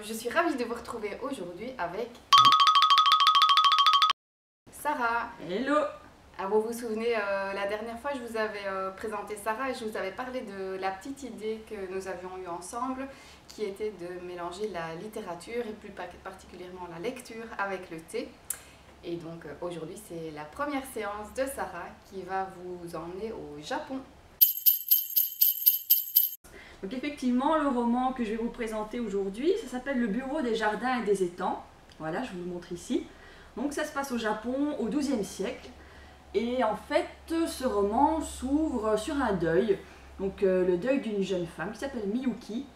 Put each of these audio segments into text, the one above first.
je suis ravie de vous retrouver aujourd'hui avec Sarah. Hello. Alors vous vous souvenez, la dernière fois je vous avais présenté Sarah et je vous avais parlé de la petite idée que nous avions eue ensemble qui était de mélanger la littérature et plus particulièrement la lecture avec le thé. Et donc aujourd'hui c'est la première séance de Sarah qui va vous emmener au Japon. Donc effectivement, le roman que je vais vous présenter aujourd'hui, ça s'appelle Le bureau des jardins et des étangs. Voilà, je vous le montre ici. Donc ça se passe au Japon au XIIe siècle. Et en fait, ce roman s'ouvre sur un deuil. Donc le deuil d'une jeune femme qui s'appelle Miyuki.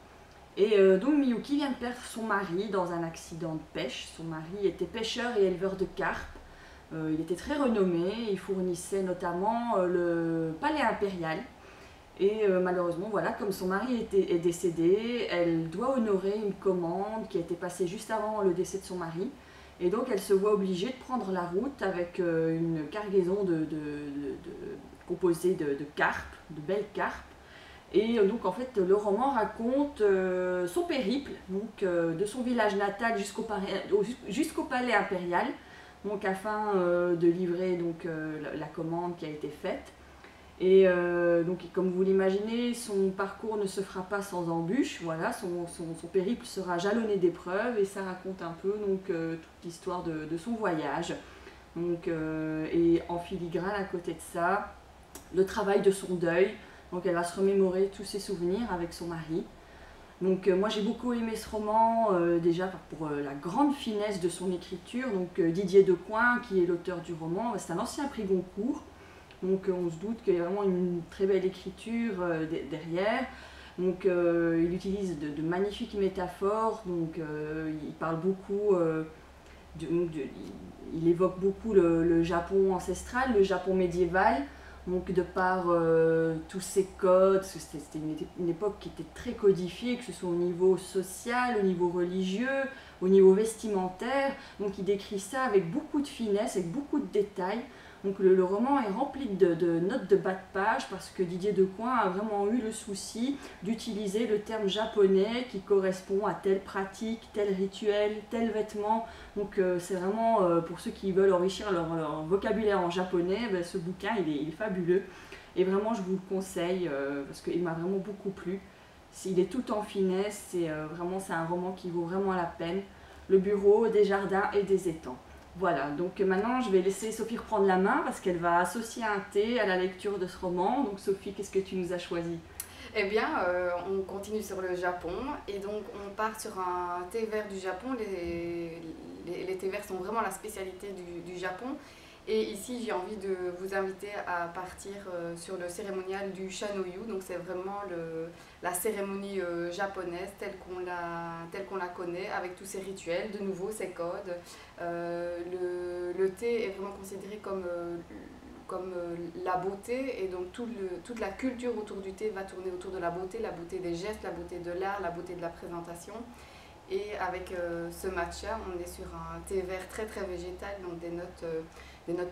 Et donc Miyuki vient de perdre son mari dans un accident de pêche. Son mari était pêcheur et éleveur de carpes. Il était très renommé, il fournissait notamment le palais impérial. Et malheureusement, voilà, comme son mari est décédé, elle doit honorer une commande qui a été passée juste avant le décès de son mari. Et donc elle se voit obligée de prendre la route avec une cargaison composée de carpes, de belles carpes. Et donc en fait le roman raconte son périple, donc, de son village natal jusqu'au palais impérial, donc, afin de livrer donc, la commande qui a été faite. Et donc, comme vous l'imaginez, son parcours ne se fera pas sans embûches. Voilà, son périple sera jalonné d'épreuves et ça raconte un peu donc, toute l'histoire de son voyage. Donc, et en filigrane à côté de ça, le travail de son deuil. Donc, elle va se remémorer tous ses souvenirs avec son mari. Donc, moi j'ai beaucoup aimé ce roman déjà pour la grande finesse de son écriture. Donc, Didier Decoing, qui est l'auteur du roman, c'est un ancien prix Goncourt. Donc on se doute qu'il y a vraiment une très belle écriture derrière. Donc il utilise de magnifiques métaphores, donc il parle beaucoup, il évoque beaucoup le Japon ancestral, le Japon médiéval, donc de par tous ces codes, parce que c'était une époque qui était très codifiée, que ce soit au niveau social, au niveau religieux, au niveau vestimentaire. Donc il décrit ça avec beaucoup de finesse, avec beaucoup de détails. Donc le roman est rempli de notes de bas de page parce que Didier Decoing a vraiment eu le souci d'utiliser le terme japonais qui correspond à telle pratique, tel rituel, tel vêtement. Donc c'est vraiment pour ceux qui veulent enrichir leur vocabulaire en japonais, ben, ce bouquin il est fabuleux. Et vraiment je vous le conseille parce qu'il m'a vraiment beaucoup plu. Il est tout en finesse, c'est un roman qui vaut vraiment la peine. Le bureau des jardins et des étangs. Voilà, donc maintenant je vais laisser Sophie reprendre la main parce qu'elle va associer un thé à la lecture de ce roman. Donc Sophie, qu'est-ce que tu nous as choisi? Eh bien, on continue sur le Japon et donc on part sur un thé vert du Japon. Les thés verts sont vraiment la spécialité du Japon. Et ici, j'ai envie de vous inviter à partir sur le cérémonial du Shanoyu. Donc c'est vraiment la cérémonie japonaise telle qu'on la connaît, avec tous ses rituels, de nouveau ses codes. Le thé est vraiment considéré comme la beauté, et donc toute la culture autour du thé va tourner autour de la beauté des gestes, la beauté de l'art, la beauté de la présentation. Et avec ce matcha, on est sur un thé vert très très végétal, donc des notes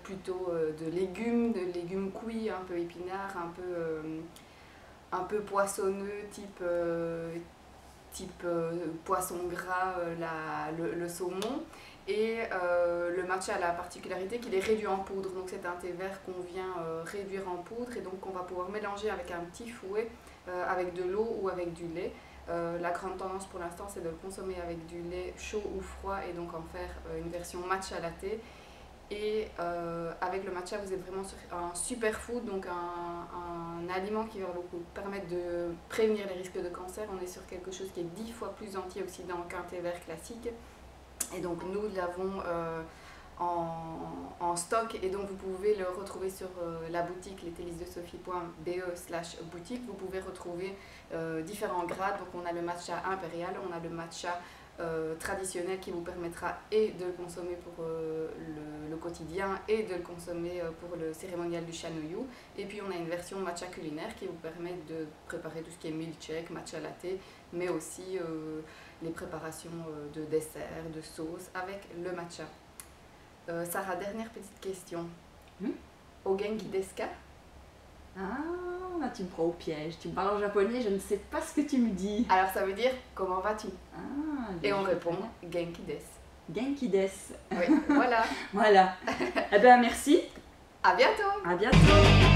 plutôt de légumes cuits, un peu épinards, un peu poissonneux, type poisson gras, le saumon. Et le matcha a la particularité qu'il est réduit en poudre, donc c'est un thé vert qu'on vient réduire en poudre et donc on va pouvoir mélanger avec un petit fouet, avec de l'eau ou avec du lait. La grande tendance pour l'instant c'est de le consommer avec du lait chaud ou froid et donc en faire une version matcha latte. Et avec le matcha vous êtes vraiment sur un superfood, donc un aliment qui va vous permettre de prévenir les risques de cancer. On est sur quelque chose qui est 10 fois plus antioxydant qu'un thé vert classique. Et donc nous l'avons en stock et donc vous pouvez le retrouver sur la boutique letélisdesophie.be/boutique. Vous pouvez retrouver différents grades. Donc on a le matcha impérial, on a le matcha traditionnel qui vous permettra et de le consommer pour le quotidien et de le consommer pour le cérémonial du Shanoyu. Et puis on a une version matcha culinaire qui vous permet de préparer tout ce qui est milkshake, matcha latte, mais aussi les préparations de desserts, de sauces avec le matcha. Sarah, dernière petite question. O genki desu ka? Ah, tu me parles en japonais, je ne sais pas ce que tu me dis. Alors ça veut dire comment vas-tu? Ah, Et on répond Genki des. Genki des. Oui, voilà. Voilà. Eh bien, merci. À bientôt. À bientôt.